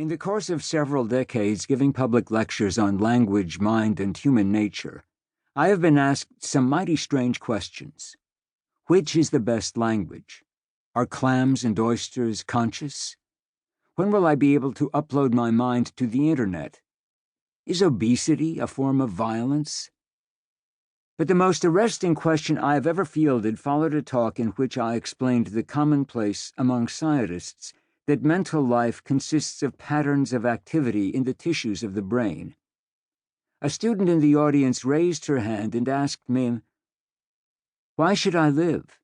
In the course of several decades giving public lectures on language, mind, and human nature, I have been asked some mighty strange questions. Which is the best language? Are clams and oysters conscious? When will I be able to upload my mind to the internet? Is obesity a form of violence? But the most arresting question I have ever fielded followed a talk in which I explained the commonplace among scientists that mental life consists of patterns of activity in the tissues of the brain. A student in the audience raised her hand and asked me, "Why should I live?"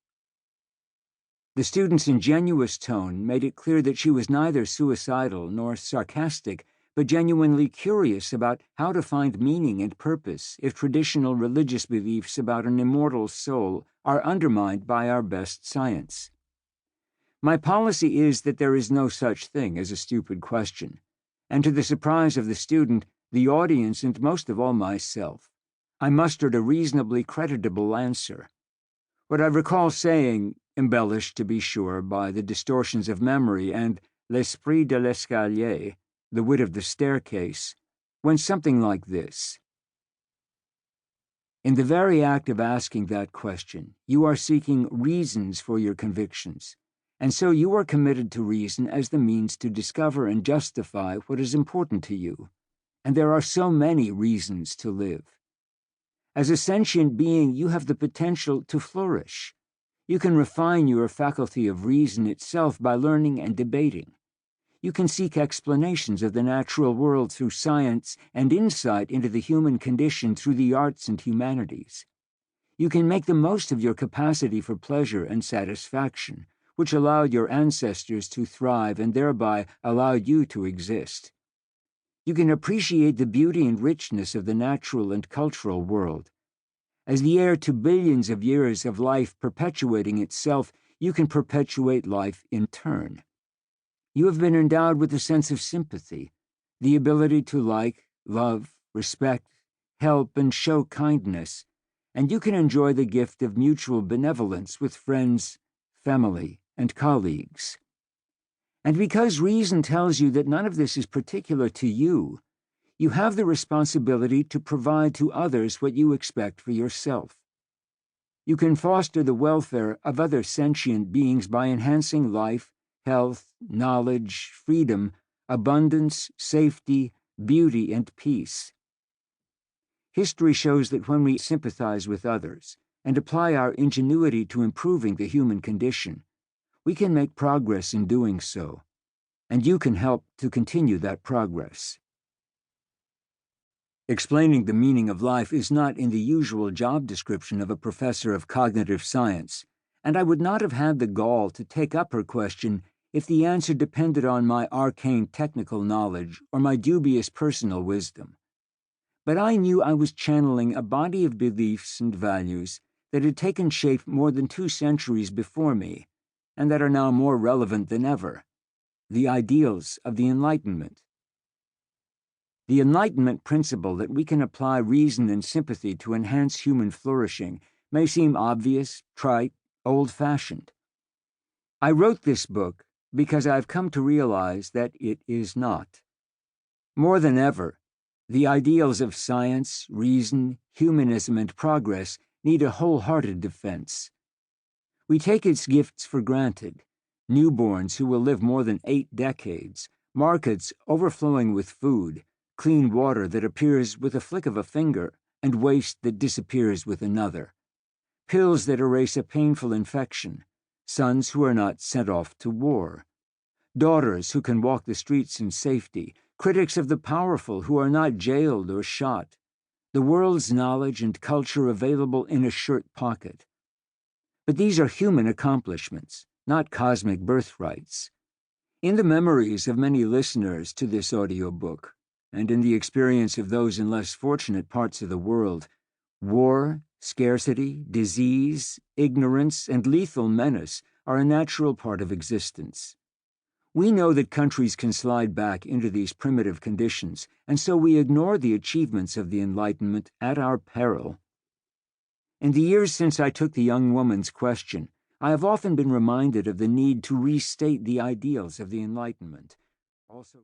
The student's ingenuous tone made it clear that she was neither suicidal nor sarcastic, but genuinely curious about how to find meaning and purpose if traditional religious beliefs about an immortal soul are undermined by our best science. My policy is that there is no such thing as a stupid question, and to the surprise of the student, the audience, and most of all myself, I mustered a reasonably creditable answer. What I recall saying, embellished to be sure by the distortions of memory and l'esprit de l'escalier, the wit of the staircase, went something like this. In the very act of asking that question, you are seeking reasons for your convictions, and so you are committed to reason as the means to discover and justify what is important to you, and there are so many reasons to live. As a sentient being, you have the potential to flourish. You can refine your faculty of reason itself by learning and debating. You can seek explanations of the natural world through science and insight into the human condition through the arts and humanities. You can make the most of your capacity for pleasure and satisfaction, which allowed your ancestors to thrive and thereby allowed you to exist. You can appreciate the beauty and richness of the natural and cultural world. As the heir to billions of years of life perpetuating itself, you can perpetuate life in turn. You have been endowed with a sense of sympathy, the ability to like, love, respect, help, and show kindness, and you can enjoy the gift of mutual benevolence with friends, family, and colleagues. And because reason tells you that none of this is particular to you, you have the responsibility to provide to others what you expect for yourself. You can foster the welfare of other sentient beings by enhancing life, health, knowledge, freedom, abundance, safety, beauty, and peace. History shows that when we sympathize with others and apply our ingenuity to improving the human condition, we can make progress in doing so, and you can help to continue that progress. Explaining the meaning of life is not in the usual job description of a professor of cognitive science, and I would not have had the gall to take up her question if the answer depended on my arcane technical knowledge or my dubious personal wisdom. But I knew I was channeling a body of beliefs and values that had taken shape more than 2 centuries before me, and that are now more relevant than ever: the ideals of the Enlightenment. The Enlightenment principle that we can apply reason and sympathy to enhance human flourishing may seem obvious, trite, old-fashioned. I wrote this book because I've come to realize that it is not. More than ever, the ideals of science, reason, humanism, and progress need a wholehearted defense. We take its gifts for granted: newborns who will live more than 8 decades, markets overflowing with food, clean water that appears with a flick of a finger, and waste that disappears with another, pills that erase a painful infection, sons who are not sent off to war, daughters who can walk the streets in safety, critics of the powerful who are not jailed or shot, the world's knowledge and culture available in a shirt pocket. But these are human accomplishments, not cosmic birthrights. In the memories of many listeners to this audiobook, and in the experience of those in less fortunate parts of the world, war, scarcity, disease, ignorance, and lethal menace are a natural part of existence. We know that countries can slide back into these primitive conditions, and so we ignore the achievements of the Enlightenment at our peril. In the years since I took the young woman's question, I have often been reminded of the need to restate the ideals of the Enlightenment. Also